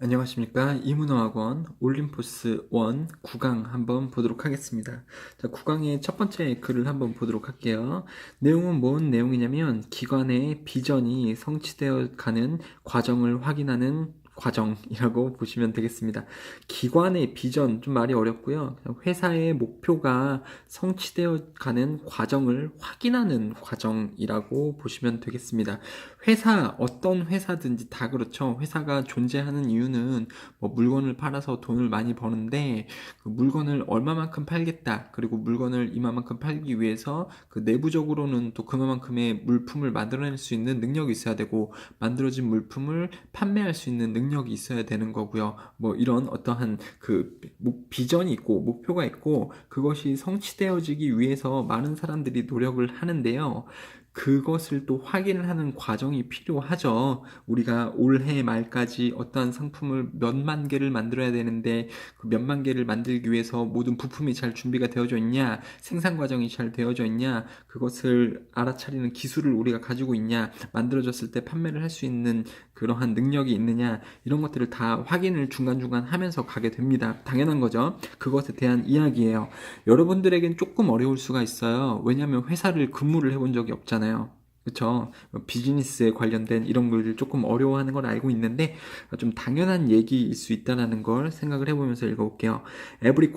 안녕하십니까. 이문어학원 올림포스 1 9강 한번 보도록 하겠습니다. 자, 9강의 첫 번째 글을 한번 보도록 할게요. 내용은 뭔 내용이냐면 기관의 비전이 성취되어 가는 과정을 확인하는 과정이라고 보시면 되겠습니다. 기관의 비전, 좀 말이 어렵고요. 회사의 목표가 성취되어 가는 과정을 확인하는 과정이라고 보시면 되겠습니다. 어떤 회사든지 다 그렇죠. 회사가 존재하는 이유는 뭐 물건을 팔아서 돈을 많이 버는데 그 물건을 얼마만큼 팔겠다. 그리고 물건을 이만큼 팔기 위해서 그 내부적으로는 또 그만큼의 물품을 만들어낼 수 있는 능력이 있어야 되고 만들어진 물품을 판매할 수 있는 능력이 있어야 되는 거고요. 뭐 이런 어떠한 그 비전이 있고 목표가 있고 그것이 성취되어지기 위해서 많은 사람들이 노력을 하는데요. 그것을 또 확인을 하는 과정이 필요하죠. 우리가 올해 말까지 어떠한 상품을 몇만 개를 만들어야 되는데 그 몇만 개를 만들기 위해서 모든 부품이 잘 준비가 되어져 있냐, 생산 과정이 잘 되어져 있냐, 그것을 알아차리는 기술을 우리가 가지고 있냐, 만들어졌을 때 판매를 할 수 있는 그러한 능력이 있느냐, 이런 것들을 다 확인을 중간중간 하면서 가게 됩니다. 당연한 거죠. 그것에 대한 이야기예요. 여러분들에겐 조금 어려울 수가 있어요. 왜냐하면 회사를 근무를 해본 적이 없잖아요. 그쵸? 비즈니스에 관련된 이런 것들 조금 어려워하는 걸 알고 있는데 좀 당연한 얘기일 수 있다는 걸 생각을 해보면서 읽어볼게요. Every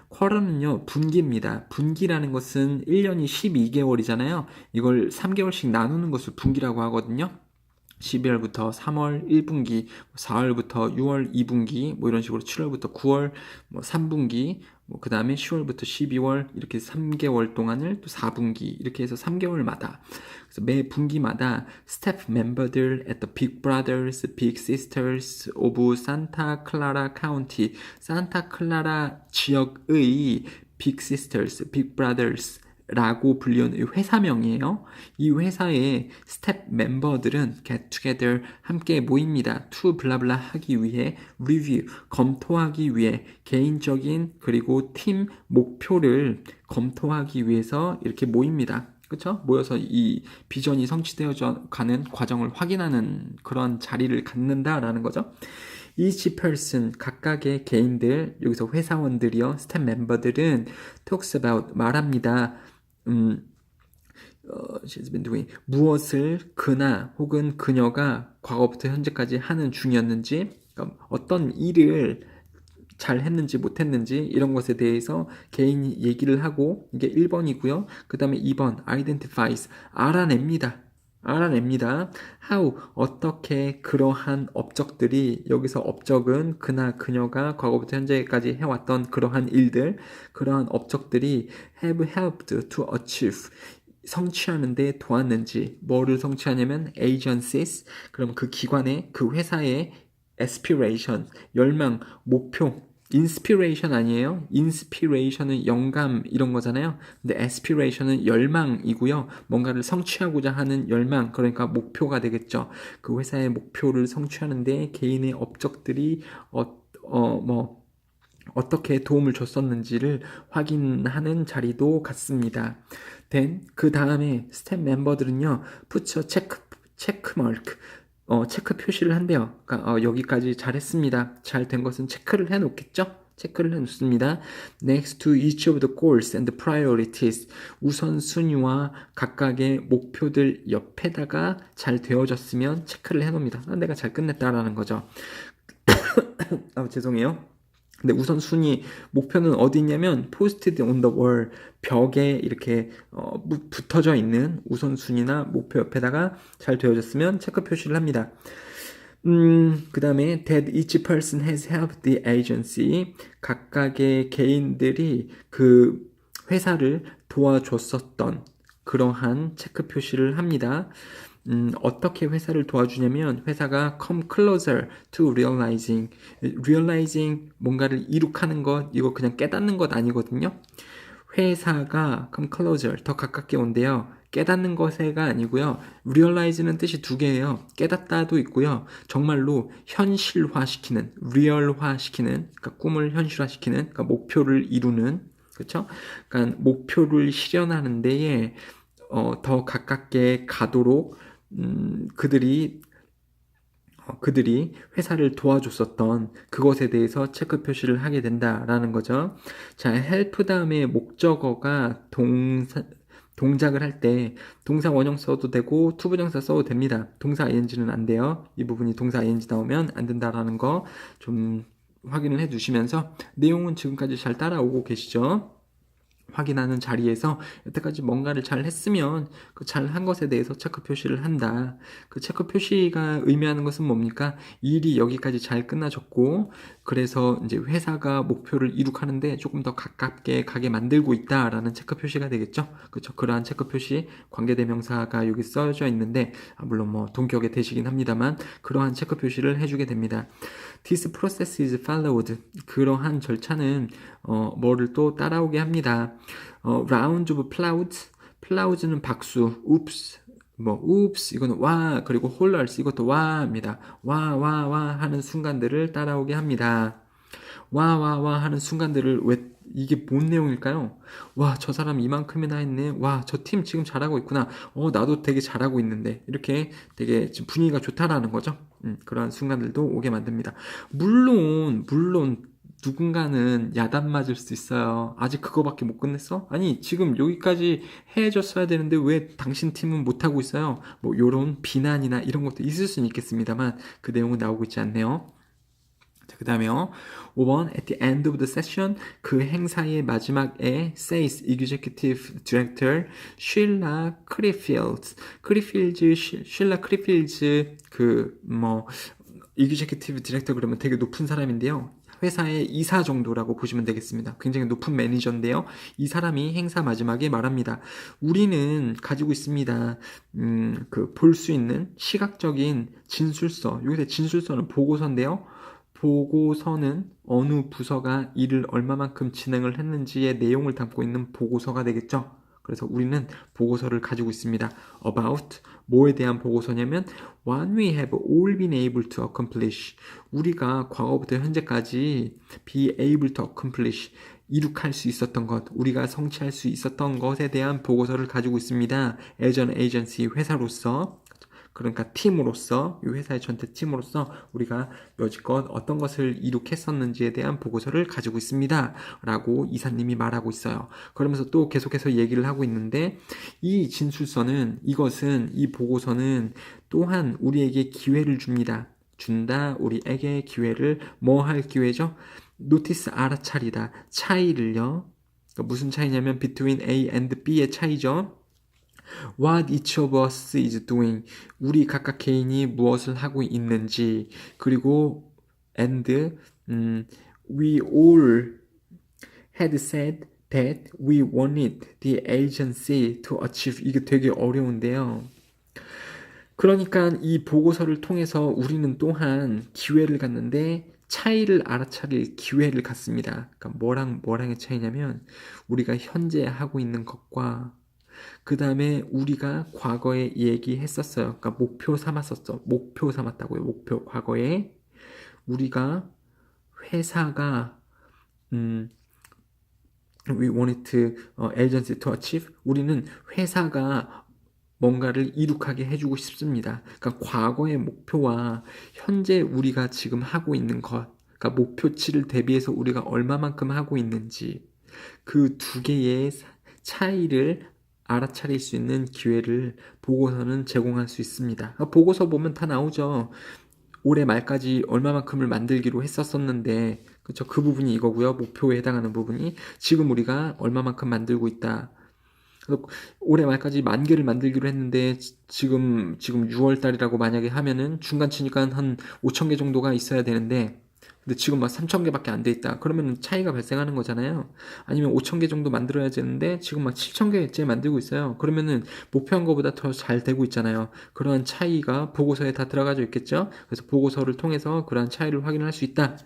quarter는요 분기입니다. 분기라는 것은 1년이 12개월이잖아요. 이걸 3개월씩 나누는 것을 분기라고 하거든요. 12월부터 3월 1분기, 4월부터 6월 2분기, 뭐 이런 식으로 7월부터 9월 뭐 3분기, 뭐 그 다음에 10월부터 12월 이렇게 3개월 동안을 또 4분기 이렇게 해서 3개월마다 그래서 매 분기마다 스태프 멤버들 at the Big Brothers, Big Sisters of Santa Clara County, 산타클라라 지역의 Big Sisters, Big Brothers 라고 불리는 회사명이에요. 이 회사의 스텝 멤버들은 get together 함께 모입니다. to 블라블라 하기 위해 review 검토하기 위해 개인적인 그리고 팀 목표를 검토하기 위해서 이렇게 모입니다. 그렇죠? 모여서 이 비전이 성취되어 가는 과정을 확인하는 그런 자리를 갖는다라는 거죠. each person 각각의 개인들 여기서 회사원들이요 스텝 멤버들은 talks about 말합니다. she's been doing 무엇을 그나 혹은 그녀가 과거부터 현재까지 하는 중이었는지 그러니까 어떤 일을 잘 했는지 못했는지 이런 것에 대해서 개인이 얘기를 하고 이게 1번이고요. 그 다음에 2번 identifies 알아냅니다. How 어떻게 그러한 업적들이 여기서 업적은 그나 그녀가 과거부터 현재까지 해왔던 그러한 일들 그러한 업적들이 have helped to achieve 성취하는 데 도왔는지 뭐를 성취하냐면 agencies 그럼 그 기관의 그 회사의 aspiration 열망 목표 인스피레이션 아니에요? 인스피레이션은 영감 이런 거잖아요. 근데 aspiration은 열망이고요. 뭔가를 성취하고자 하는 열망, 그러니까 목표가 되겠죠. 그 회사의 목표를 성취하는데 개인의 업적들이 어떻게 도움을 줬었는지를 확인하는 자리도 같습니다. 그 다음에 스텝 멤버들은요, 체크마크, 체크 표시를 한대요. 그러니까 여기까지 잘했습니다. 잘 된 것은 체크를 해놓겠죠? 체크를 해놓습니다. Next to each of the goals and priorities. 우선순위와 각각의 목표들 옆에다가 잘 되어졌으면 체크를 해놓습니다. 내가 잘 끝냈다라는 거죠. 죄송해요. 근데 우선순위 목표는 어디 있냐면 posted on the wall 벽에 이렇게 붙어져 있는 우선순위나 목표 옆에다가 잘 되어졌으면 체크 표시를 합니다. 그 다음에 that each person has helped the agency 각각의 개인들이 그 회사를 도와줬었던 그러한 체크 표시를 합니다. 어떻게 회사를 도와주냐면 회사가 come closer to realizing 뭔가를 이룩하는 것 이거 그냥 깨닫는 것 아니거든요. 회사가 come closer 더 가깝게 온대요. 깨닫는 것에가 아니고요. realize는 뜻이 두 개예요. 깨닫다도 있고요. 정말로 현실화시키는, 리얼화시키는, 그러니까 꿈을 현실화시키는, 그러니까 목표를 이루는, 그렇죠? 그러니까 목표를 실현하는 데에 더 가깝게 가도록 그들이 그들이 회사를 도와줬었던 그것에 대해서 체크 표시를 하게 된다라는 거죠. 자, help 다음에 목적어가 동작을 할 때 동사 원형 써도 되고 투부정사 써도 됩니다. 동사 ing는 안 돼요. 이 부분이 동사 ing 나오면 안 된다라는 거 좀 확인을 해 주시면서 내용은 지금까지 잘 따라오고 계시죠? 확인하는 자리에서 여태까지 뭔가를 잘 했으면 그 잘한 것에 대해서 체크 표시를 한다. 그 체크 표시가 의미하는 것은 뭡니까? 일이 여기까지 잘 끝나졌고, 그래서 이제 회사가 목표를 이룩하는데 조금 더 가깝게 가게 만들고 있다라는 체크 표시가 되겠죠? 그렇죠? 그러한 체크 표시, 관계대명사가 여기 써져 있는데, 물론 뭐 동격의 대시긴 합니다만, 그러한 체크 표시를 해주게 됩니다. This process is followed. 그러한 절차는 뭐를 또 따라오게 합니다. round of applause. applause는 박수. oops. oops 이거는 와, 그리고 hollers 이것도 와입니다. 와 하는 순간들을 따라오게 합니다. 와 하는 순간들을 왜 이게 뭔 내용일까요? 와, 저 사람 이만큼이나 했네. 와, 저 팀 지금 잘하고 있구나. 나도 되게 잘하고 있는데. 이렇게 되게 지금 분위기가 좋다라는 거죠. 그러한 순간들도 오게 만듭니다. 물론 누군가는 야단 맞을 수 있어요. 아직 그거밖에 못 끝냈어? 아니, 지금 여기까지 해줬어야 되는데 왜 당신 팀은 못하고 있어요? 요런 비난이나 이런 것도 있을 수는 있겠습니다만 그 내용은 나오고 있지 않네요. 그 다음에요. 5번 at the end of the session 그 행사의 마지막에 says executive director Sheila Creefields Sheila Creefields executive director 그러면 되게 높은 사람인데요. 회사의 이사 정도라고 보시면 되겠습니다. 굉장히 높은 매니저인데요. 이 사람이 행사 마지막에 말합니다. 우리는 가지고 있습니다. 볼 수 있는 시각적인 진술서. 여기서 진술서는 보고서인데요. 보고서는 어느 부서가 일을 얼마만큼 진행을 했는지의 내용을 담고 있는 보고서가 되겠죠. 그래서 우리는 보고서를 가지고 있습니다. About 뭐에 대한 보고서냐면 What we have all been able to accomplish 우리가 과거부터 현재까지 be able to accomplish 이룩할 수 있었던 것, 우리가 성취할 수 있었던 것에 대한 보고서를 가지고 있습니다. as an agency 회사로서 그러니까 팀으로서 이 회사의 전체 팀으로서 우리가 여지껏 어떤 것을 이룩했었는지에 대한 보고서를 가지고 있습니다 라고 이사님이 말하고 있어요. 그러면서 또 계속해서 얘기를 하고 있는데 이 진술서는 이 보고서는 또한 우리에게 기회를 준다 우리에게 기회를 뭐 할 기회죠? 노티스 알아차리다 차이를요. 그러니까 무슨 차이냐면 between A and B의 차이죠. What each of us is doing. 우리 각각 개인이 무엇을 하고 있는지. 그리고 and we all had said that we wanted the agency to achieve. 이게 되게 어려운데요. 그러니까 이 보고서를 통해서 우리는 또한 기회를 갖는데 차이를 알아차릴 기회를 갖습니다. 그러니까 뭐랑의 차이냐면 우리가 현재 하고 있는 것과 그 다음에 우리가 과거에 얘기했었어요. 그러니까 목표 삼았다고요. 과거에 우리가 회사가 we wanted to agency to achieve. 우리는 회사가 뭔가를 이룩하게 해주고 싶습니다. 그러니까 과거의 목표와 현재 우리가 지금 하고 있는 것, 그러니까 목표치를 대비해서 우리가 얼마만큼 하고 있는지 그 두 개의 차이를 알아차릴 수 있는 기회를 보고서는 제공할 수 있습니다. 보고서 보면 다 나오죠. 올해 말까지 얼마만큼을 만들기로 했었는데, 그렇죠? 그 부분이 이거고요. 목표에 해당하는 부분이 지금 우리가 얼마만큼 만들고 있다. 올해 말까지 10,000개를 만들기로 했는데 지금 6월 달이라고 만약에 하면은 중간 치니까 한 5,000개 정도가 있어야 되는데 근데 지금 막 3,000개밖에 안 돼 있다. 그러면 차이가 발생하는 거잖아요. 아니면 5,000개 정도 만들어야 되는데 지금 막 7,000개째 만들고 있어요. 그러면은 목표한 것보다 더 잘 되고 있잖아요. 그러한 차이가 보고서에 다 들어가져 있겠죠. 그래서 보고서를 통해서 그러한 차이를 확인할 수 있다.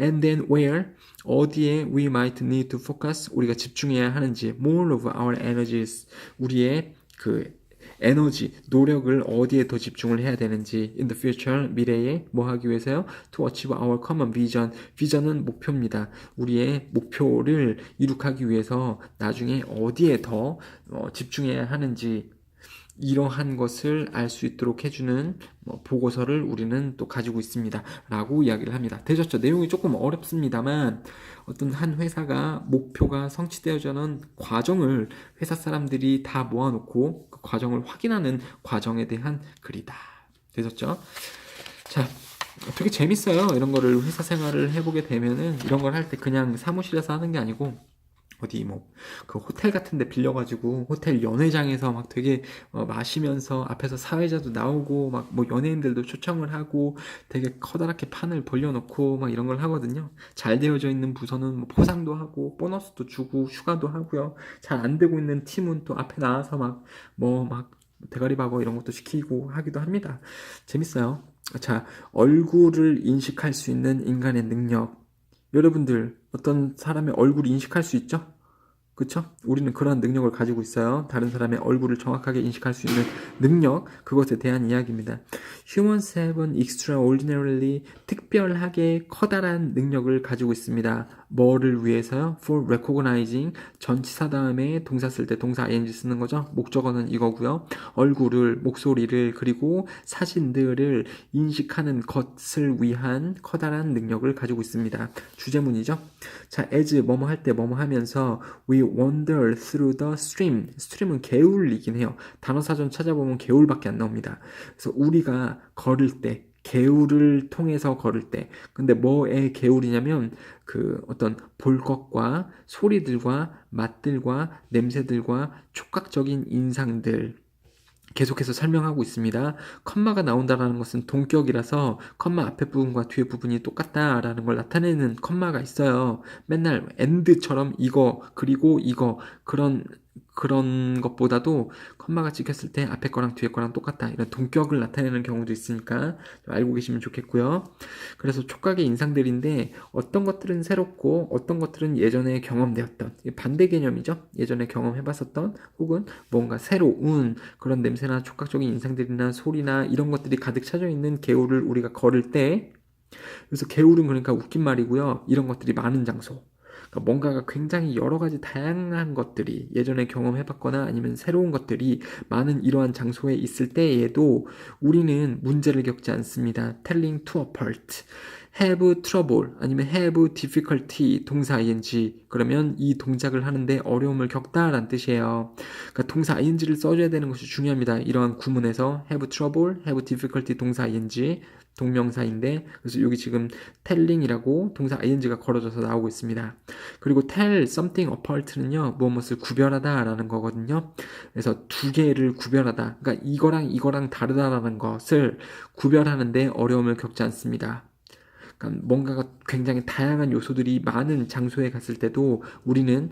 And then where 어디에 we might need to focus 우리가 집중해야 하는지 more of our energies 우리의 그 에너지, 노력을 어디에 더 집중을 해야 되는지 in the future, 미래에 뭐 하기 위해서요? To achieve our common vision. 비전은 목표입니다. 우리의 목표를 이룩하기 위해서 나중에 어디에 더 집중해야 하는지 이러한 것을 알 수 있도록 해주는 보고서를 우리는 또 가지고 있습니다. 라고 이야기를 합니다. 되셨죠? 내용이 조금 어렵습니다만 어떤 한 회사가 목표가 성취되어지는 과정을 회사 사람들이 다 모아놓고 그 과정을 확인하는 과정에 대한 글이다. 되셨죠? 자, 되게 재밌어요. 이런 거를 회사 생활을 해보게 되면은 이런 걸 할 때 그냥 사무실에서 하는 게 아니고 어디 그 호텔 같은 데 빌려가지고 호텔 연회장에서 막 되게 마시면서 앞에서 사회자도 나오고 막 연예인들도 초청을 하고 되게 커다랗게 판을 벌려놓고 막 이런 걸 하거든요. 잘 되어져 있는 부서는 포상도 하고 보너스도 주고 휴가도 하고요. 잘 안 되고 있는 팀은 또 앞에 나와서 막 대가리 박어 이런 것도 시키고 하기도 합니다. 재밌어요. 자, 얼굴을 인식할 수 있는 인간의 능력. 여러분들 어떤 사람의 얼굴을 인식할 수 있죠? 그쵸? 우리는 그러한 능력을 가지고 있어요. 다른 사람의 얼굴을 정확하게 인식할 수 있는 능력, 그것에 대한 이야기입니다. Humans have an extraordinarily 특별하게 커다란 능력을 가지고 있습니다. 뭐를 위해서요? For recognizing 전치사 다음에 동사 쓸 때 동사 ing 쓰는 거죠. 목적어는 이거고요. 얼굴을, 목소리를, 그리고 사진들을 인식하는 것을 위한 커다란 능력을 가지고 있습니다. 주제문이죠. 자, as 뭐뭐 할 때 뭐뭐 하면서 we wander through the stream. stream은 개울이긴 해요. 단어사전 찾아보면 개울밖에 안 나옵니다. 그래서 우리가 걸을 때 개울을 통해서 걸을 때 근데 뭐의 개울이냐면 그 어떤 볼 것과 소리들과 맛들과 냄새들과 촉각적인 인상들 계속해서 설명하고 있습니다. 컴마가 나온다는 것은 동격이라서 컴마 앞에 부분과 뒤에 부분이 똑같다라는 걸 나타내는 컴마가 있어요. 맨날 and처럼 이거 그리고 이거 그런 것보다도 컴마가 찍혔을 때 앞에 거랑 뒤에 거랑 똑같다 이런 동격을 나타내는 경우도 있으니까 알고 계시면 좋겠고요. 그래서 촉각의 인상들인데 어떤 것들은 새롭고 어떤 것들은 예전에 경험되었던 반대 개념이죠. 예전에 경험해봤었던 혹은 뭔가 새로운 그런 냄새나 촉각적인 인상들이나 소리나 이런 것들이 가득 차져 있는 개울을 우리가 걸을 때 그래서 개울은 그러니까 웃긴 말이고요. 이런 것들이 많은 장소. 그러니까 뭔가가 굉장히 여러 가지 다양한 것들이 예전에 경험해봤거나 아니면 새로운 것들이 많은 이러한 장소에 있을 때에도 우리는 문제를 겪지 않습니다. telling to a part. have trouble 아니면 have difficulty 동사 ing 그러면 이 동작을 하는데 어려움을 겪다라는 뜻이에요. 그러니까 동사 ing를 써줘야 되는 것이 중요합니다. 이러한 구문에서 have trouble, have difficulty 동사 ing 동명사인데 그래서 여기 지금 telling이라고 동사 ing가 걸어져서 나오고 있습니다. 그리고 tell something apart는요 무엇을 구별하다 라는 거거든요. 그래서 두 개를 구별하다 그러니까 이거랑 다르다라는 것을 구별하는데 어려움을 겪지 않습니다. 그러니까 뭔가가 굉장히 다양한 요소들이 많은 장소에 갔을 때도 우리는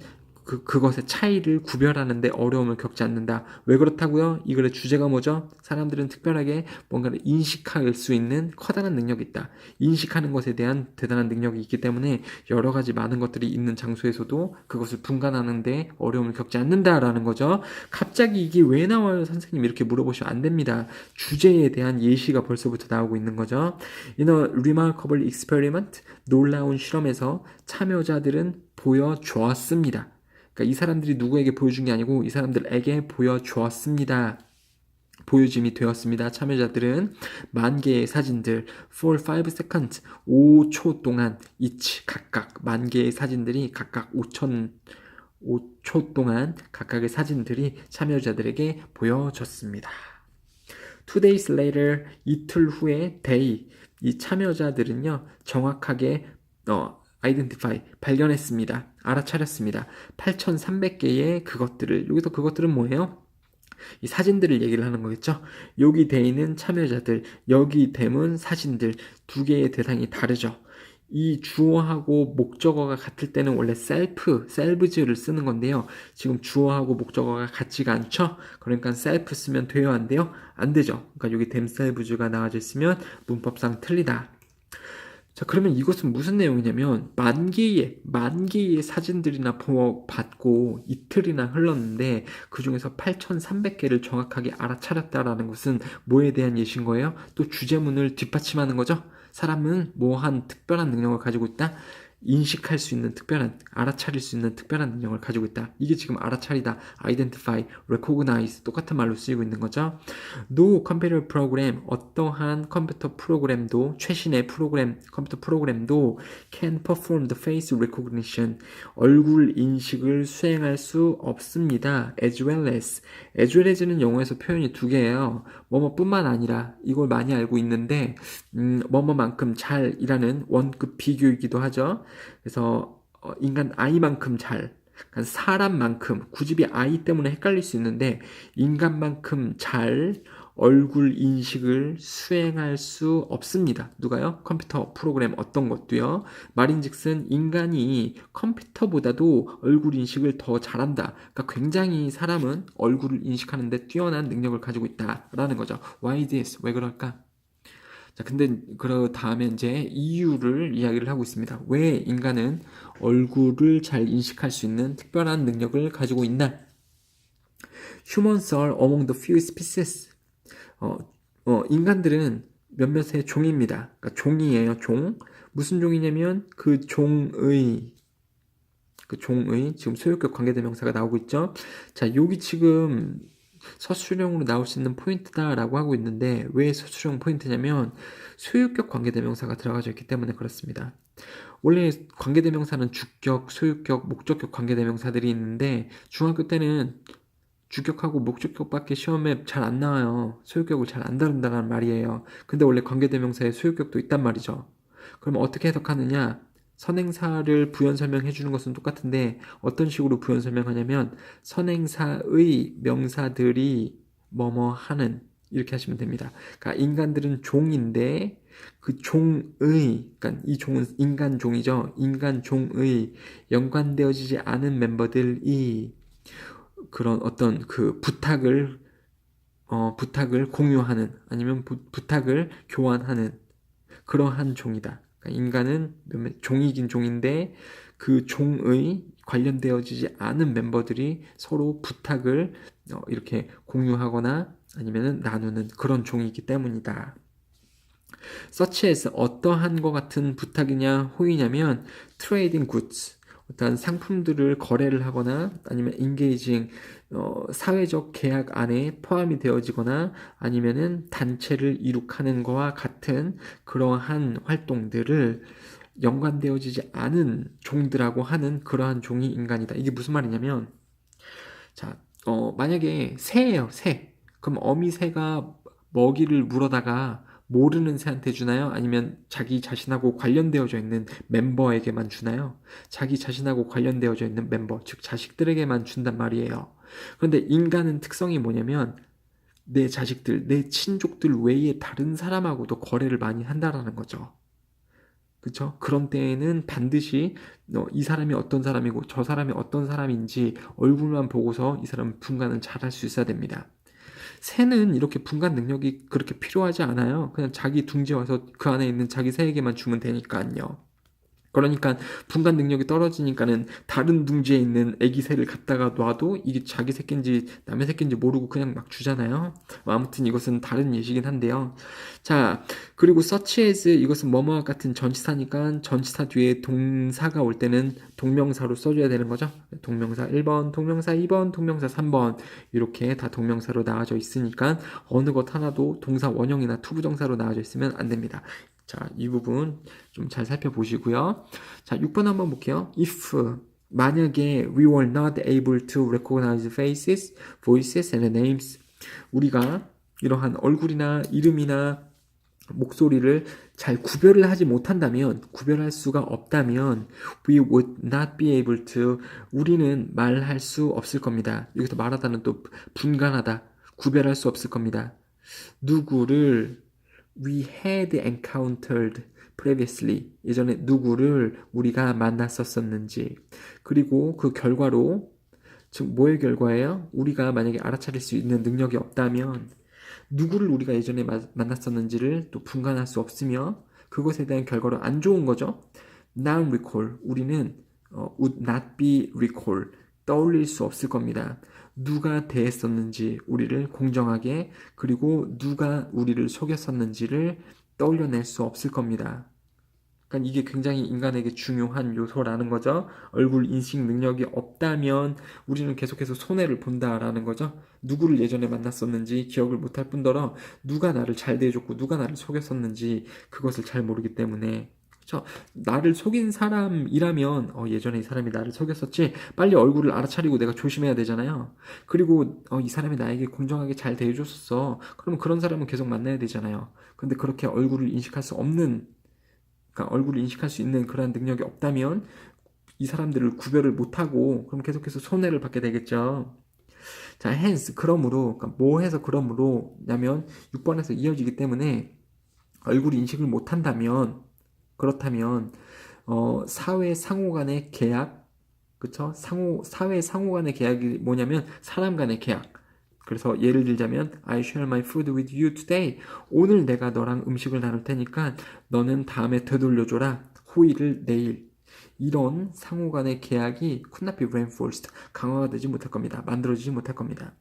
그것의 차이를 구별하는데 어려움을 겪지 않는다. 왜 그렇다고요? 이 글의 주제가 뭐죠? 사람들은 특별하게 뭔가를 인식할 수 있는 커다란 능력이 있다. 인식하는 것에 대한 대단한 능력이 있기 때문에 여러 가지 많은 것들이 있는 장소에서도 그것을 분간하는데 어려움을 겪지 않는다라는 거죠. 갑자기 이게 왜 나와요? 선생님 이렇게 물어보시면 안 됩니다. 주제에 대한 예시가 벌써부터 나오고 있는 거죠. In a remarkable experiment, 놀라운 실험에서 참여자들은 보여주었습니다. 그러니까 이 사람들이 누구에게 보여준 게 아니고 이 사람들에게 보여주었습니다. 보여짐이 되었습니다. 참여자들은 만 개의 사진들 for 5 seconds 5초 동안 each 각각 만 개의 사진들이 각각 5초 동안 각각의 사진들이 참여자들에게 보여졌습니다. 2 days later 이틀 후에 they 이 참여자들은요 정확하게 identify 발견했습니다. 알아차렸습니다. 8,300개의 그것들을 여기서 그것들은 뭐예요? 이 사진들을 얘기를 하는 거겠죠. 여기 돼 있는 참여자들 여기 됨은 사진들 두 개의 대상이 다르죠. 이 주어하고 목적어가 같을 때는 원래 selves를 쓰는 건데요. 지금 주어하고 목적어가 같지가 않죠. 그러니까 self 쓰면 돼요 안 돼요? 안 되죠. 그러니까 여기 themselves가 나와져 있으면 문법상 틀리다. 자, 그러면 이것은 무슨 내용이냐면 만 개의 사진들이나 받고 이틀이나 흘렀는데 그 중에서 8,300개를 정확하게 알아차렸다라는 것은 뭐에 대한 예시인 거예요? 또 주제문을 뒷받침하는 거죠? 사람은 뭐한 특별한 능력을 가지고 있다? 인식할 수 있는 특별한, 알아차릴 수 있는 특별한 능력을 가지고 있다. 이게 지금 알아차리다, identify, recognize 똑같은 말로 쓰이고 있는 거죠. No computer program, 어떠한 컴퓨터 프로그램도, 최신의 프로그램, 컴퓨터 프로그램도 can perform the face recognition, 얼굴 인식을 수행할 수 없습니다. as well as는 영어에서 표현이 두 개예요. 뭐뭐뿐만 아니라, 이걸 많이 알고 있는데 뭐뭐만큼 잘이라는 원급 비교이기도 하죠. 그래서 인간 아이만큼 잘, 그러니까 사람만큼, 구집이 아이 때문에 헷갈릴 수 있는데 인간만큼 잘 얼굴 인식을 수행할 수 없습니다. 누가요? 컴퓨터 프로그램 어떤 것도요. 말인즉슨 인간이 컴퓨터보다도 얼굴 인식을 더 잘한다. 그러니까 굉장히 사람은 얼굴을 인식하는데 뛰어난 능력을 가지고 있다라는 거죠. Why this? 왜 그럴까? 자, 근데 그 다음에 이제 이유를 이야기를 하고 있습니다. 왜 인간은 얼굴을 잘 인식할 수 있는 특별한 능력을 가지고 있나? Humans are among the few species. 인간들은 몇몇의 종입니다. 그러니까 종이에요, 종. 무슨 종이냐면 그 종의 지금 소유격 관계대명사가 나오고 있죠. 자, 여기 지금 서술형으로 나올 수 있는 포인트다라고 하고 있는데 왜 서술형 포인트냐면 소유격 관계대명사가 들어가져 있기 때문에 그렇습니다. 원래 관계대명사는 주격, 소유격, 목적격 관계대명사들이 있는데 중학교 때는 주격하고 목적격밖에 시험에 잘 안 나와요. 소유격을 잘 안 다룬다는 말이에요. 근데 원래 관계대명사에 소유격도 있단 말이죠. 그럼 어떻게 해석하느냐? 선행사를 부연 설명해 주는 것은 똑같은데 어떤 식으로 부연 설명하냐면 선행사의 명사들이 뭐뭐 하는 이렇게 하시면 됩니다. 그러니까 인간들은 종인데 그 종의, 그러니까 이 종은 인간 종이죠. 인간 종의 연관되어지지 않은 멤버들이 그런 어떤 그 부탁을 공유하는 아니면 부탁을 교환하는 그러한 종이다. 그러니까 인간은 종이긴 종인데 그 종의 관련되어지지 않은 멤버들이 서로 부탁을 이렇게 공유하거나 아니면 나누는 그런 종이기 때문이다. such as 어떠한 것 같은 부탁이냐 호의냐면 trading goods 어떤 상품들을 거래를 하거나 아니면 engaging 사회적 계약 안에 포함이 되어지거나 아니면은 단체를 이룩하는 것과 같은 그러한 활동들을 연관되어지지 않은 종들하고 하는 그러한 종이 인간이다. 이게 무슨 말이냐면 자, 만약에 새예요, 새. 그럼 어미 새가 먹이를 물어다가 모르는 새한테 주나요? 아니면 자기 자신하고 관련되어져 있는 멤버에게만 주나요? 자기 자신하고 관련되어져 있는 멤버, 즉 자식들에게만 준단 말이에요. 그런데 인간은 특성이 뭐냐면 내 자식들, 내 친족들 외에 다른 사람하고도 거래를 많이 한다라는 거죠. 그쵸? 그런 때에는 반드시 이 사람이 어떤 사람이고 저 사람이 어떤 사람인지 얼굴만 보고서 이 사람 분간을 잘 할 수 있어야 됩니다. 새는 이렇게 분간 능력이 그렇게 필요하지 않아요. 그냥 자기 둥지에 와서 그 안에 있는 자기 새에게만 주면 되니까요. 그러니까 분간 능력이 떨어지니까는 다른 둥지에 있는 애기 새를 갖다가 놔도 이게 자기 새끼인지 남의 새끼인지 모르고 그냥 막 주잖아요. 아무튼 이것은 다른 예시긴 한데요. 자, 그리고 such as 이것은 뭐뭐와 같은 전치사니까 전치사 뒤에 동사가 올 때는 동명사로 써줘야 되는 거죠. 동명사 1번, 동명사 2번, 동명사 3번 이렇게 다 동명사로 나와져 있으니까 어느 것 하나도 동사 원형이나 투부정사로 나와져 있으면 안 됩니다. 자, 이 부분 좀 잘 살펴보시고요. 자, 6번 한번 볼게요. If 만약에 we were not able to recognize faces, voices and names 우리가 이러한 얼굴이나 이름이나 목소리를 잘 구별을 하지 못한다면 구별할 수가 없다면 we would not be able to 우리는 말할 수 없을 겁니다. 여기서 말하다는 또 분간하다 구별할 수 없을 겁니다. 누구를 we had encountered previously 예전에 누구를 우리가 만났었는지 그리고 그 결과로 즉 뭐의 결과예요? 우리가 만약에 알아차릴 수 있는 능력이 없다면 누구를 우리가 예전에 만났었는지를 또 분간할 수 없으며 그것에 대한 결과로 안 좋은 거죠. non recall 우리는 would not be recall 떠올릴 수 없을 겁니다. 누가 대했었는지 우리를 공정하게 그리고 누가 우리를 속였었는지를 떠올려낼 수 없을 겁니다. 그러니까 이게 굉장히 인간에게 중요한 요소라는 거죠. 얼굴 인식 능력이 없다면 우리는 계속해서 손해를 본다라는 거죠. 누구를 예전에 만났었는지 기억을 못할 뿐더러 누가 나를 잘 대해줬고 누가 나를 속였었는지 그것을 잘 모르기 때문에 그렇죠? 나를 속인 사람이라면 예전에 이 사람이 나를 속였었지 빨리 얼굴을 알아차리고 내가 조심해야 되잖아요. 그리고 이 사람이 나에게 공정하게 잘 대해줬었어. 그러면 그런 사람은 계속 만나야 되잖아요. 근데 그렇게 얼굴을 인식할 수 없는 그러니까 얼굴을 인식할 수 있는 그러한 능력이 없다면 이 사람들을 구별을 못하고 그럼 계속해서 손해를 받게 되겠죠. 자, hence 그러므로 그러니까 뭐 해서 그러므로 냐면 6번에서 이어지기 때문에 얼굴 인식을 못한다면 그렇다면 사회 상호 간의 계약 그쵸? 사회 상호 간의 계약이 뭐냐면 사람 간의 계약. 그래서 예를 들자면 I share my food with you today. 오늘 내가 너랑 음식을 나눌 테니까 너는 다음에 되돌려줘라. 호의를 내일. 이런 상호 간의 계약이 could not be reinforced. 강화가 되지 못할 겁니다. 만들어지지 못할 겁니다.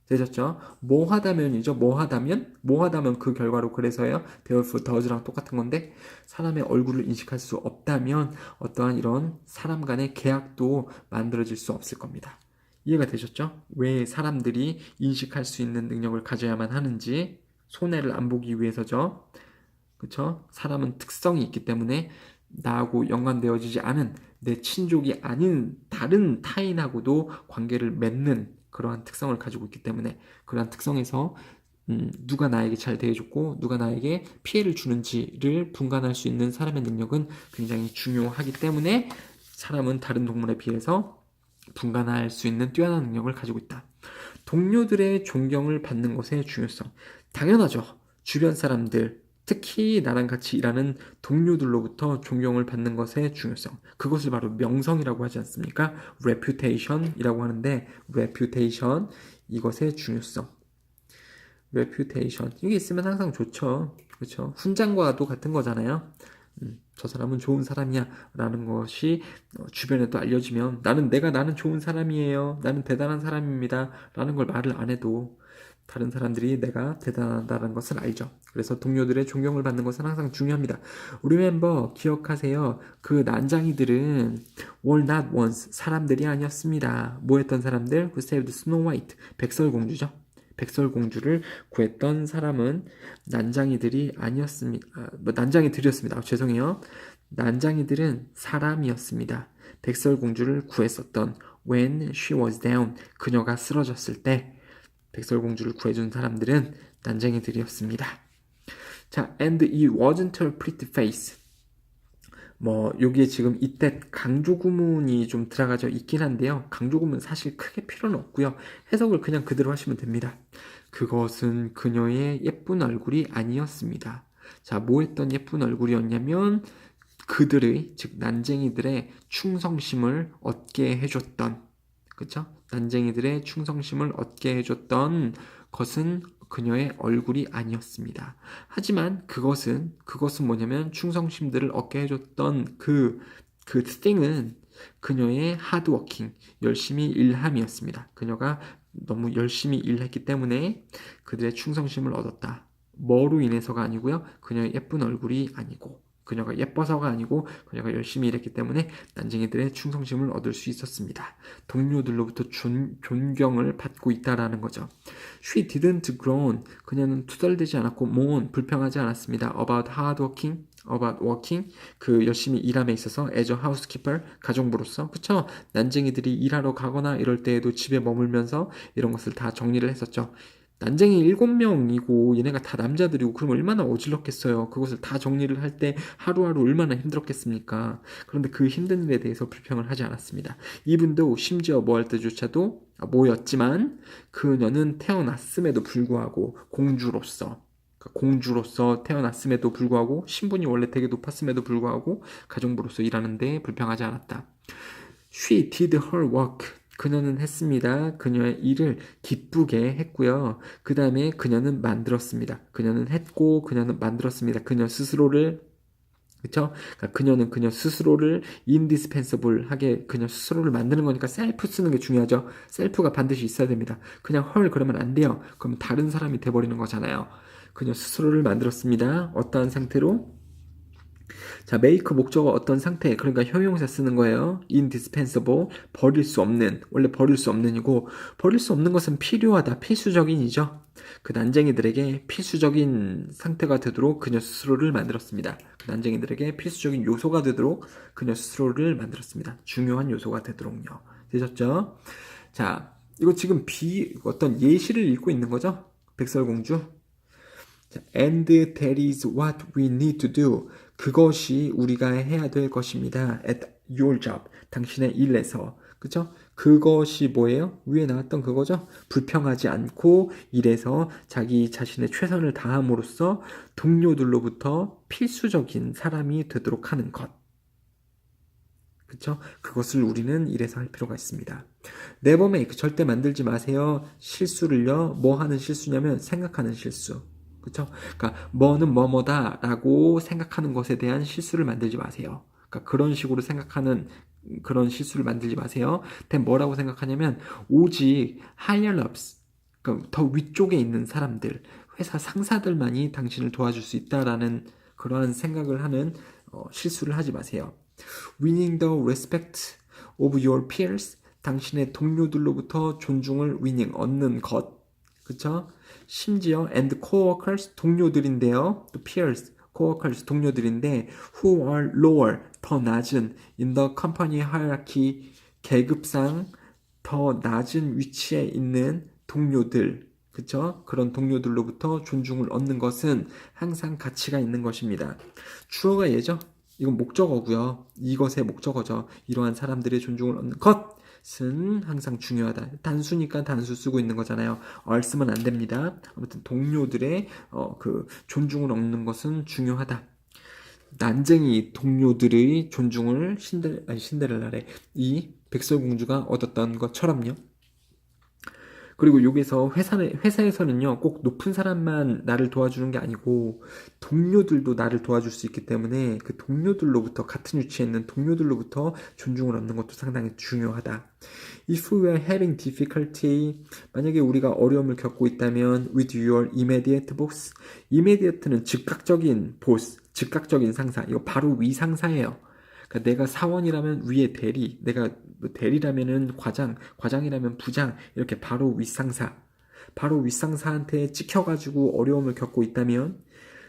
되셨죠? 뭐 하다면이죠. 뭐 하다면 그 결과로 그래서요. therefore does랑 똑같은 건데 사람의 얼굴을 인식할 수 없다면 어떠한 이런 사람 간의 계약도 만들어질 수 없을 겁니다. 이해가 되셨죠? 왜 사람들이 인식할 수 있는 능력을 가져야만 하는지 손해를 안 보기 위해서죠. 그쵸? 사람은 특성이 있기 때문에 나하고 연관되어지지 않은 내 친족이 아닌 다른 타인하고도 관계를 맺는 그러한 특성을 가지고 있기 때문에 그러한 특성에서 누가 나에게 잘 대해줬고 누가 나에게 피해를 주는지를 분간할 수 있는 사람의 능력은 굉장히 중요하기 때문에 사람은 다른 동물에 비해서 분간할 수 있는 뛰어난 능력을 가지고 있다. 동료들의 존경을 받는 것의 중요성. 당연하죠. 주변 사람들, 특히 나랑 같이 일하는 동료들로부터 존경을 받는 것의 중요성. 그것을 바로 명성이라고 하지 않습니까? reputation이라고 하는데 reputation 이것의 중요성. reputation 이게 있으면 항상 좋죠. 그렇죠? 훈장과도 같은 거잖아요. 저 사람은 좋은 사람이야 라는 것이 주변에 또 알려지면 나는 좋은 사람이에요. 나는 대단한 사람입니다. 라는 걸 말을 안 해도 다른 사람들이 내가 대단하다는 것을 알죠. 그래서 동료들의 존경을 받는 것은 항상 중요합니다. Remember, 기억하세요. 그 난장이들은 were not once 사람들이 아니었습니다. 뭐 했던 사람들? Who saved Snow White, 백설공주죠. 백설공주를 구했던 사람은 난장이들이 아니었습니다. 난장이들이었습니다. 죄송해요. 난장이들은 사람이었습니다. 백설공주를 구했었던 when she was down 그녀가 쓰러졌을 때 백설공주를 구해준 사람들은 난쟁이들이었습니다. 자, and it wasn't a pretty face. 여기에 지금 이때 강조구문이 좀 들어가져 있긴 한데요. 강조구문 사실 크게 필요는 없고요. 해석을 그냥 그대로 하시면 됩니다. 그것은 그녀의 예쁜 얼굴이 아니었습니다. 자, 뭐 했던 예쁜 얼굴이었냐면 그들의, 즉 난쟁이들의 충성심을 얻게 해줬던 그쵸? 난쟁이들의 충성심을 얻게 해줬던 것은 그녀의 얼굴이 아니었습니다. 하지만 그것은 뭐냐면 충성심들을 얻게 해줬던 그 thing은 그녀의 하드워킹, 열심히 일함이었습니다. 그녀가 너무 열심히 일했기 때문에 그들의 충성심을 얻었다. 뭐로 인해서가 아니고요. 그녀의 예쁜 얼굴이 아니고 그녀가 예뻐서가 아니고 그녀가 열심히 일했기 때문에 난쟁이들의 충성심을 얻을 수 있었습니다. 동료들로부터 존경을 받고 있다라는 거죠. She didn't groan. 그녀는 투덜대지 않았고 moan, 불평하지 않았습니다. About hard working, about working, 그 열심히 일함에 있어서 as a housekeeper, 가정부로서. 그쵸? 난쟁이들이 일하러 가거나 이럴 때에도 집에 머물면서 이런 것을 다 정리를 했었죠. 난쟁이 7명이고 얘네가 다 남자들이고 그럼 얼마나 어질렀겠어요. 그것을 다 정리를 할 때 하루하루 얼마나 힘들었겠습니까. 그런데 그 힘든 일에 대해서 불평을 하지 않았습니다. 이분도 심지어 뭐 할 때조차도 뭐였지만 그녀는 태어났음에도 불구하고 공주로서 태어났음에도 불구하고 신분이 원래 되게 높았음에도 불구하고 가정부로서 일하는데 불평하지 않았다. She did her work. 그녀는 했습니다. 그녀의 일을 기쁘게 했고요. 그 다음에 그녀는 만들었습니다. 그녀는 했고 그녀는 만들었습니다. 그녀 스스로를 그쵸? 그러니까 그녀는 그녀 스스로를 indispensable하게 그녀 스스로를 만드는 거니까 셀프 쓰는 게 중요하죠. 셀프가 반드시 있어야 됩니다. 그냥 헐 그러면 안 돼요. 그럼 다른 사람이 돼버리는 거잖아요. 그녀 스스로를 만들었습니다. 어떠한 상태로? 자, make 목적어 어떤 상태, 그러니까 형용사 쓰는 거예요. indispensable, 버릴 수 없는, 원래 버릴 수 없는이고, 버릴 수 없는 것은 필요하다, 필수적인이죠. 그 난쟁이들에게 필수적인 상태가 되도록 그녀 스스로를 만들었습니다. 그 난쟁이들에게 필수적인 요소가 되도록 그녀 스스로를 만들었습니다. 중요한 요소가 되도록요. 되셨죠? 자, 이거 지금 어떤 예시를 읽고 있는 거죠? 백설공주. 자, and that is what we need to do. 그것이 우리가 해야 될 것입니다. at your job. 당신의 일에서. 그쵸? 그것이 뭐예요? 위에 나왔던 그거죠? 불평하지 않고 일에서 자기 자신의 최선을 다함으로써 동료들로부터 필수적인 사람이 되도록 하는 것. 그쵸? 그것을 우리는 일에서 할 필요가 있습니다. never make. 절대 만들지 마세요. 실수를요. 뭐 하는 실수냐면 생각하는 실수. 그쵸? 그러니까 뭐는 뭐뭐다 라고 생각하는 것에 대한 실수를 만들지 마세요. 그러니까 그런 식으로 생각하는 그런 실수를 만들지 마세요. then 뭐라고 생각하냐면 오직 higher ups, 그러니까 더 위쪽에 있는 사람들, 회사 상사들만이 당신을 도와줄 수 있다라는 그러한 생각을 하는 실수를 하지 마세요. winning the respect of your peers, 당신의 동료들로부터 존중을 winning, 얻는 것. 그쵸? 심지어 and coworkers, 동료들인데요. 또 peers, coworkers, 동료들인데 who are lower, 더 낮은 in the company hierarchy, 계급상 더 낮은 위치에 있는 동료들. 그쵸? 그런 동료들로부터 존중을 얻는 것은 항상 가치가 있는 것입니다. 주어가 얘죠? 이건 목적어고요. 이것의 목적어죠. 이러한 사람들의 존중을 얻는 것은 항상 중요하다. 단수니까 단수 쓰고 있는 거잖아요. 얼 쓰면 안 됩니다. 아무튼 동료들의 그 존중을 얻는 것은 중요하다. 난쟁이 동료들의 존중을 신데렐라래 이 백설공주가 얻었던 것처럼요. 그리고 여기서 회사에서는요, 꼭 높은 사람만 나를 도와주는 게 아니고, 동료들도 나를 도와줄 수 있기 때문에, 그 동료들로부터, 같은 위치에 있는 동료들로부터 존중을 얻는 것도 상당히 중요하다. If we are having difficulty, 만약에 우리가 어려움을 겪고 있다면, with your immediate boss, immediate는 즉각적인 boss, 즉각적인 상사, 이거 바로 위 상사예요. 그러니까 내가 사원이라면 위에 대리, 내가 대리라면은 과장이라면 부장, 이렇게 바로 윗상사, 바로 윗상사한테 찍혀가지고 어려움을 겪고 있다면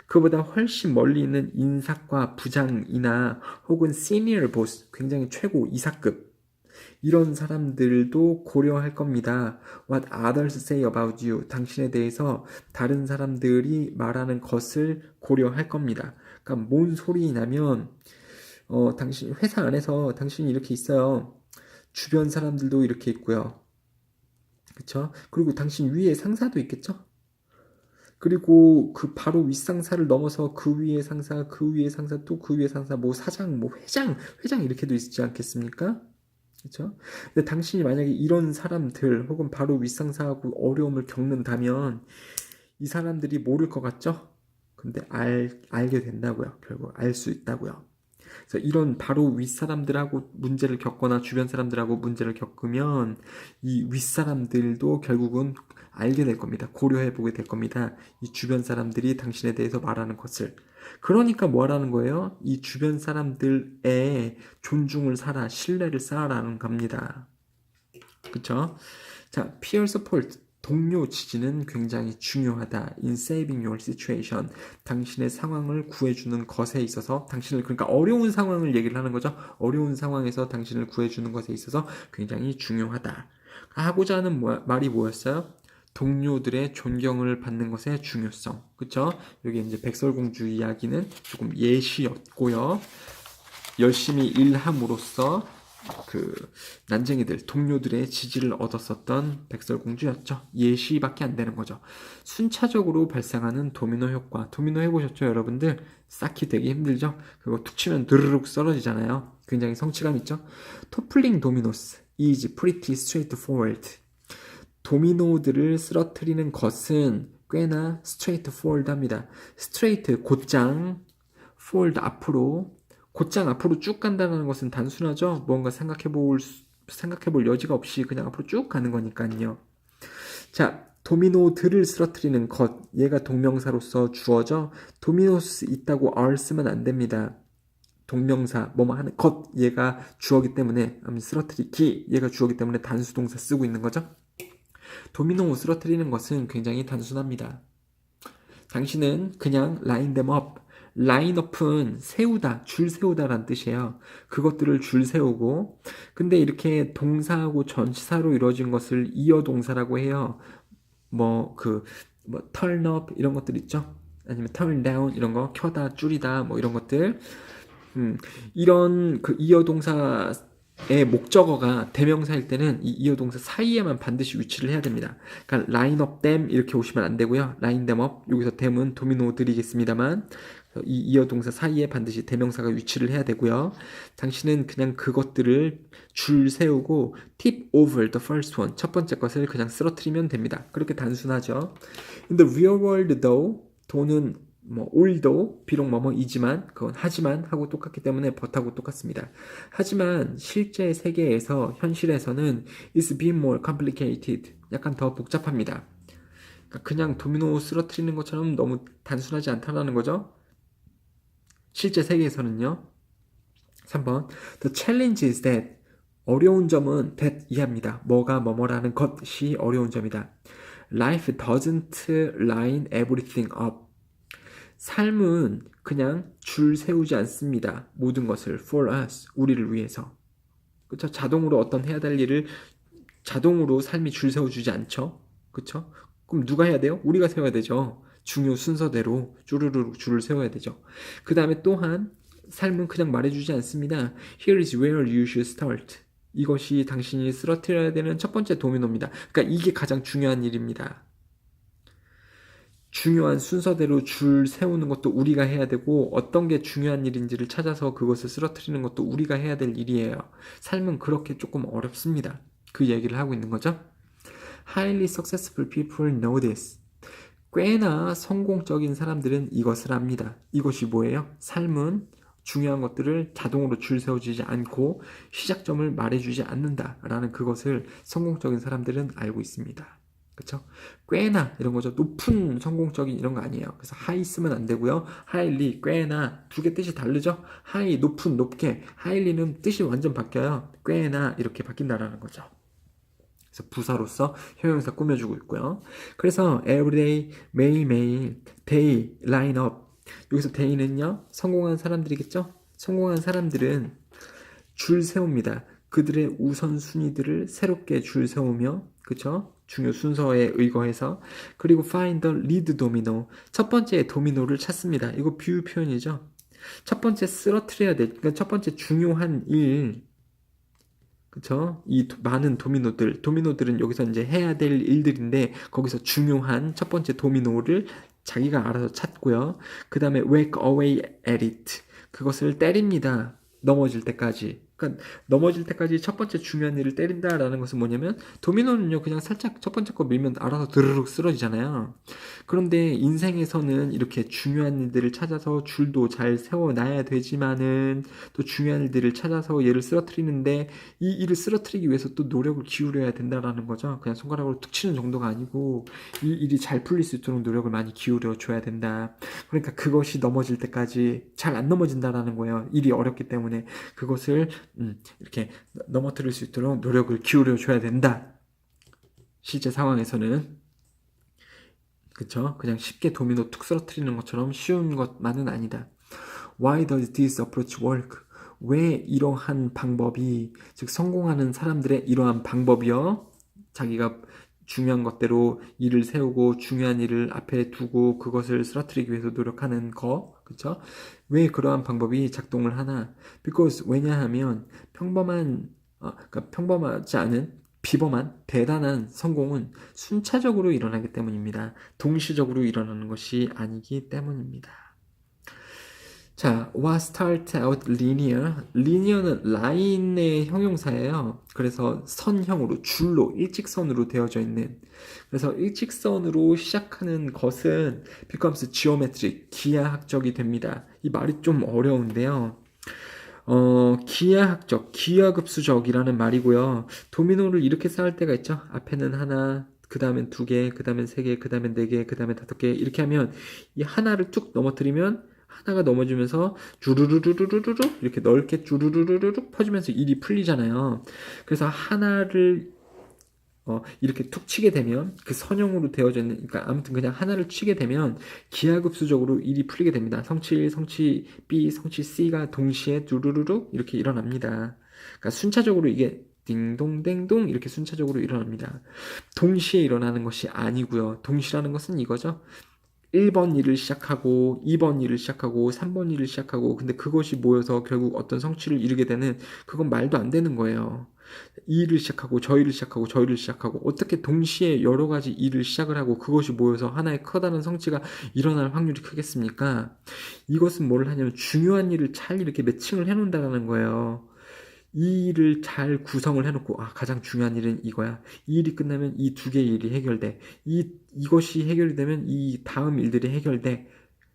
그보다 훨씬 멀리 있는 인사과 부장이나 혹은 시니어 보스, 굉장히 최고 이사급 이런 사람들도 고려할 겁니다. What others say about you, 당신에 대해서 다른 사람들이 말하는 것을 고려할 겁니다. 그러니까 뭔 소리냐면 당신 회사 안에서 당신이 이렇게 있어요. 주변 사람들도 이렇게 있고요. 그쵸? 그리고 당신 위에 상사도 있겠죠? 그리고 그 바로 윗상사를 넘어서 그 위에 상사, 그 위에 상사, 또 그 위에 상사, 뭐 사장, 뭐 회장 이렇게도 있지 않겠습니까? 그쵸? 근데 당신이 만약에 이런 사람들 혹은 바로 윗상사하고 어려움을 겪는다면 이 사람들이 모를 것 같죠? 근데 알게 된다고요. 결국 알 수 있다고요. 그래서 이런 바로 윗사람들하고 문제를 겪거나 주변 사람들하고 문제를 겪으면 이 윗사람들도 결국은 알게 될 겁니다. 고려해 보게 될 겁니다. 이 주변 사람들이 당신에 대해서 말하는 것을. 그러니까 뭐라는 거예요? 이 주변 사람들의 존중을 사라, 신뢰를 쌓아라는 겁니다. 그쵸? 자, peer support. 동료 지지는 굉장히 중요하다. In saving your situation. 당신의 상황을 구해주는 것에 있어서 당신을 그러니까 어려운 상황을 얘기를 하는 거죠. 어려운 상황에서 당신을 구해주는 것에 있어서 굉장히 중요하다. 하고자 하는 말이 뭐였어요? 동료들의 존경을 받는 것의 중요성. 그쵸? 여기 이제 백설공주 이야기는 조금 예시였고요. 열심히 일함으로써 그 난쟁이들, 동료들의 지지를 얻었었던 백설공주였죠. 예시밖에 안 되는 거죠. 순차적으로 발생하는 도미노 효과. 도미노 해보셨죠, 여러분들? 쌓기 되게 힘들죠? 그거 툭 치면 드르륵 썰어지잖아요. 굉장히 성취감 있죠? 토플링 도미노스 is pretty straightforward. 도미노들을 쓰러뜨리는 것은 꽤나 straightforward합니다. straight, 곧장, forward, 앞으로, 곧장 앞으로 쭉 간다는 것은 단순하죠. 뭔가 생각해볼 여지가 없이 그냥 앞으로 쭉 가는 거니까요. 자, 도미노들을 쓰러뜨리는 것. 얘가 동명사로서 주어져. 도미노스 있다고 are 쓰면 안 됩니다. 동명사 뭐뭐 하는 것 얘가 주어기 때문에 쓰러뜨리기 얘가 주어기 때문에 단수 동사 쓰고 있는 거죠. 도미노 쓰러뜨리는 것은 굉장히 단순합니다. 당신은 그냥 line them up. 라인업은 세우다, 줄 세우다란 뜻이에요. 그것들을 줄 세우고, 근데 이렇게 동사하고 전치사로 이루어진 것을 이어 동사라고 해요. turn up 이런 것들 있죠? 아니면 turn down 이런 거, 켜다, 줄이다 뭐 이런 것들. 이런 그 이어 동사의 목적어가 대명사일 때는 이 이어 동사 사이에만 반드시 위치를 해야 됩니다. 그러니까 line up them 이렇게 오시면 안 되고요. line them up 여기서 them은 도미노들이겠습니다만 이 이어 동사 사이에 반드시 대명사가 위치를 해야 되고요. 당신은 그냥 그것들을 줄 세우고 tip over the first one 첫 번째 것을 그냥 쓰러뜨리면 됩니다. 그렇게 단순하죠. In the real world though 도는 although 비록 뭐뭐이지만 그건 하지만 하고 똑같기 때문에 but하고 똑같습니다. 하지만 실제 세계에서 현실에서는 it's been more complicated 약간 더 복잡합니다. 그러니까 그냥 도미노 쓰러뜨리는 것처럼 너무 단순하지 않다라는 거죠. 실제 세계에서는요. 3번 The challenge is that 어려운 점은 that 이해합니다. 뭐가 뭐뭐라는 것이 어려운 점이다. Life doesn't line everything up. 삶은 그냥 줄 세우지 않습니다. 모든 것을 for us, 우리를 위해서. 그렇죠? 자동으로 어떤 해야 될 일을 자동으로 삶이 줄 세워주지 않죠. 그렇죠? 그럼 누가 해야 돼요? 우리가 세워야 되죠. 중요 순서대로 쭈루루 줄을 세워야 되죠. 그 다음에 또한 삶은 그냥 말해주지 않습니다. Here is where you should start. 이것이 당신이 쓰러뜨려야 되는 첫 번째 도미노입니다. 그러니까 이게 가장 중요한 일입니다. 중요한 순서대로 줄 세우는 것도 우리가 해야 되고 어떤 게 중요한 일인지를 찾아서 그것을 쓰러뜨리는 것도 우리가 해야 될 일이에요. 삶은 그렇게 조금 어렵습니다. 그 얘기를 하고 있는 거죠. Highly successful people know this. 꽤나 성공적인 사람들은 이것을 압니다. 이것이 뭐예요? 삶은 중요한 것들을 자동으로 줄 세워주지 않고 시작점을 말해주지 않는다라는 그것을 성공적인 사람들은 알고 있습니다. 그렇죠? 꽤나 이런 거죠. 높은 성공적인 이런 거 아니에요. 그래서 high 쓰면 안 되고요. highly, 꽤나 두 개 뜻이 다르죠? high, 높은, 높게. highly는 뜻이 완전 바뀌어요. 꽤나 이렇게 바뀐다라는 거죠. 그래서 부사로서 형용사 꾸며주고 있고요. 그래서 everyday, 매일매일, day, line up. 여기서 day는요. 성공한 사람들이겠죠? 성공한 사람들은 줄 세웁니다. 그들의 우선순위들을 새롭게 줄 세우며 그쵸? 중요 순서에 의거해서 그리고 find the lead domino 첫 번째 도미노를 찾습니다. 이거 비유 표현이죠. 첫 번째 쓰러뜨려야 돼. 그러니까 첫 번째 중요한 일 그쵸? 이 많은 도미노들은 여기서 이제 해야 될 일들인데 거기서 중요한 첫 번째 도미노를 자기가 알아서 찾고요. 그 다음에 whack away at it 그것을 때립니다. 넘어질 때까지. 그러니까 넘어질 때까지 첫 번째 중요한 일을 때린다라는 것은 뭐냐면 도미노는요 그냥 살짝 첫 번째 거 밀면 알아서 드르륵 쓰러지잖아요. 그런데 인생에서는 이렇게 중요한 일들을 찾아서 줄도 잘 세워놔야 되지만은 또 중요한 일들을 찾아서 얘를 쓰러뜨리는데 이 일을 쓰러뜨리기 위해서 또 노력을 기울여야 된다라는 거죠. 그냥 손가락으로 툭 치는 정도가 아니고 이 일이 잘 풀릴 수 있도록 노력을 많이 기울여 줘야 된다. 그러니까 그것이 넘어질 때까지 잘 안 넘어진다라는 거예요. 일이 어렵기 때문에 그것을 이렇게 넘어뜨릴 수 있도록 노력을 기울여 줘야 된다. 실제 상황에서는 그쵸? 그냥 쉽게 도미노 툭 쓰러뜨리는 것처럼 쉬운 것만은 아니다. Why does this approach work? 왜 이러한 방법이 즉 성공하는 사람들의 이러한 방법이요? 자기가 중요한 것대로 일을 세우고 중요한 일을 앞에 두고 그것을 쓰러뜨리기 위해서 노력하는 거 그쵸? 왜 그러한 방법이 작동을 하나? Because 왜냐하면 그러니까 평범하지 않은 비범한 대단한 성공은 순차적으로 일어나기 때문입니다. 동시적으로 일어나는 것이 아니기 때문입니다. 자, what start out linear? linear는 라인의 형용사예요. 그래서 선형으로, 줄로, 일직선으로 되어져 있는. 그래서 일직선으로 시작하는 것은 becomes geometric, 기하학적이 됩니다. 이 말이 좀 어려운데요. 기하학적, 기하급수적이라는 말이고요. 도미노를 이렇게 쌓을 때가 있죠. 앞에는 하나, 그 다음엔 두 개, 그 다음엔 세 개, 그 다음엔 네 개, 그 다음엔 다섯 개 이렇게 하면 이 하나를 쭉 넘어뜨리면 하나가 넘어지면서 주르르르르르르 이렇게 넓게 주르르르르 퍼지면서 일이 풀리잖아요. 그래서 하나를 이렇게 툭 치게 되면 그 선형으로 되어져 있는, 그러니까 아무튼 그냥 하나를 치게 되면 기하급수적으로 일이 풀리게 됩니다. 성치 1, 성치 B, 성치 C가 동시에 두루루루 이렇게 일어납니다. 그러니까 순차적으로 이게 딩동댕동 이렇게 순차적으로 일어납니다. 동시에 일어나는 것이 아니고요. 동시라는 것은 이거죠. 1번 일을 시작하고 2번 일을 시작하고 3번 일을 시작하고 근데 그것이 모여서 결국 어떤 성취를 이루게 되는 그건 말도 안 되는 거예요. 이 일을 시작하고 저 일을 시작하고 저 일을 시작하고 어떻게 동시에 여러 가지 일을 시작을 하고 그것이 모여서 하나의 커다란 성취가 일어날 확률이 크겠습니까? 이것은 뭘 하냐면 중요한 일을 잘 이렇게 매칭을 해놓는다는 거예요. 이 일을 잘 구성을 해놓고 가장 중요한 일은 이거야. 이 일이 끝나면 이 두 개의 일이 해결돼. 이것이 해결이 되면 이 다음 일들이 해결돼.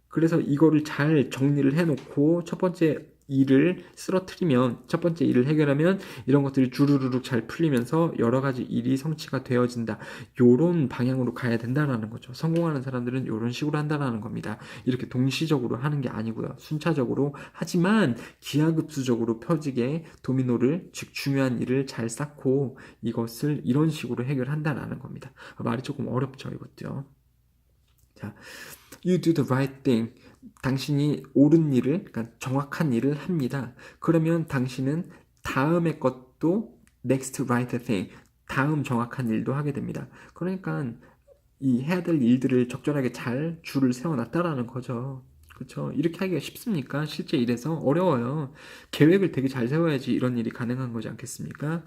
그래서 이거를 잘 정리를 해놓고 첫 번째 일을 쓰러뜨리면 첫 번째 일을 해결하면 이런 것들이 주르르륵 잘 풀리면서 여러 가지 일이 성취가 되어진다. 요런 방향으로 가야 된다라는 거죠. 성공하는 사람들은 요런 식으로 한다라는 겁니다. 이렇게 동시적으로 하는 게 아니고요. 순차적으로 하지만 기하급수적으로 펴지게 도미노를 즉 중요한 일을 잘 쌓고 이것을 이런 식으로 해결한다라는 겁니다. 말이 조금 어렵죠, 이것도요. 자, you do the right thing. 당신이 옳은 일을, 그러니까 정확한 일을 합니다. 그러면 당신은 다음의 것도 next right thing, 다음 정확한 일도 하게 됩니다. 그러니까 이 해야 될 일들을 적절하게 잘 줄을 세워놨다라는 거죠. 그렇죠? 이렇게 하기가 쉽습니까? 실제 일에서 어려워요. 계획을 되게 잘 세워야지 이런 일이 가능한 거지 않겠습니까?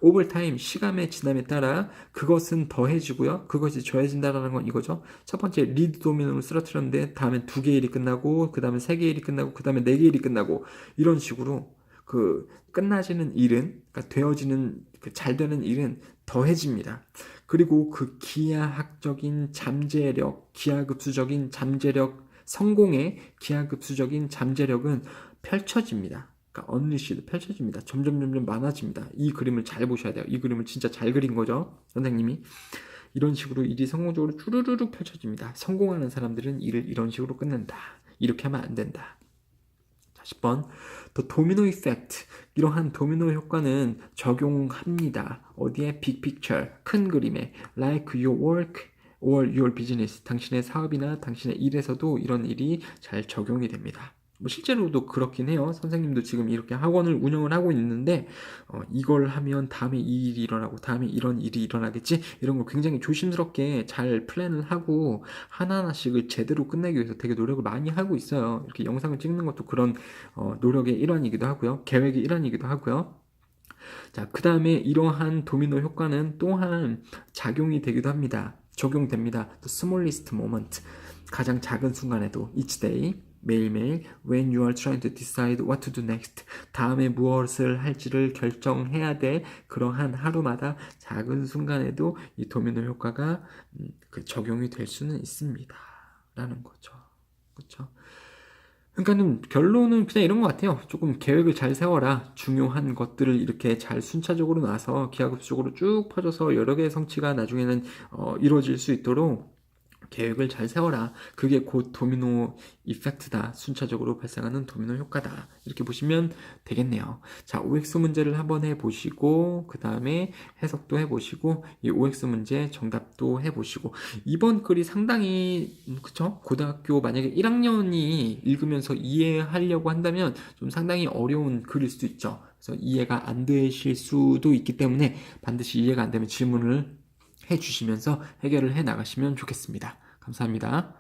오버타임, 시간의 지남에 따라 그것은 더해지고요. 그것이 더해진다라는 건 이거죠. 첫 번째 리드 도미노를 쓰러뜨렸는데 다음에 두 개 일이 끝나고 그 다음에 세 개 일이 끝나고 그 다음에 네 개 일이 끝나고 이런 식으로 그 끝나지는 일은 그러니까 되어지는 그 잘 되는 일은 더해집니다. 그리고 그 기하학적인 잠재력, 기하급수적인 잠재력, 성공의 기하급수적인 잠재력은 펼쳐집니다. 그러니까 언리시드 펼쳐집니다. 점점 많아집니다. 이 그림을 잘 보셔야 돼요. 이 그림을 진짜 잘 그린 거죠. 선생님이. 이런 식으로 일이 성공적으로 쭈르르륵 펼쳐집니다. 성공하는 사람들은 일을 이런 식으로 끝낸다. 이렇게 하면 안 된다. 10번 더 도미노 이펙트 이러한 도미노 효과는 적용합니다. 어디에? 빅 픽처 큰 그림에 like your work or your business 당신의 사업이나 당신의 일에서도 이런 일이 잘 적용이 됩니다. 뭐 실제로도 그렇긴 해요. 선생님도 지금 이렇게 학원을 운영을 하고 있는데 이걸 하면 다음에 이 일이 일어나고 다음에 이런 일이 일어나겠지 이런 걸 굉장히 조심스럽게 잘 플랜을 하고 하나하나씩을 제대로 끝내기 위해서 되게 노력을 많이 하고 있어요. 이렇게 영상을 찍는 것도 그런 노력의 일환이기도 하고요. 계획의 일환이기도 하고요. 자, 그 다음에 이러한 도미노 효과는 또한 작용이 되기도 합니다. 적용됩니다. The smallest moment 가장 작은 순간에도 each day 매일매일 when you are trying to decide what to do next 다음에 무엇을 할지를 결정해야 될 그러한 하루마다 작은 순간에도 이 도미노 효과가 적용이 될 수는 있습니다 라는 거죠. 그렇죠? 그러니까는 결론은 그냥 이런 것 같아요. 조금 계획을 잘 세워라. 중요한 것들을 이렇게 잘 순차적으로 놔서 기하급수적으로 쭉 퍼져서 여러 개의 성취가 나중에는 이루어질 수 있도록 계획을 잘 세워라. 그게 곧 도미노 이펙트다. 순차적으로 발생하는 도미노 효과다. 이렇게 보시면 되겠네요. 자, OX 문제를 한번 해보시고 그 다음에 해석도 해보시고 이 OX 문제 정답도 해보시고 이번 글이 상당히 그쵸? 고등학교 만약에 1학년이 읽으면서 이해하려고 한다면 좀 상당히 어려운 글일 수도 있죠. 그래서 이해가 안 되실 수도 있기 때문에 반드시 이해가 안 되면 질문을 해주시면서 해결을 해 나가시면 좋겠습니다. 감사합니다.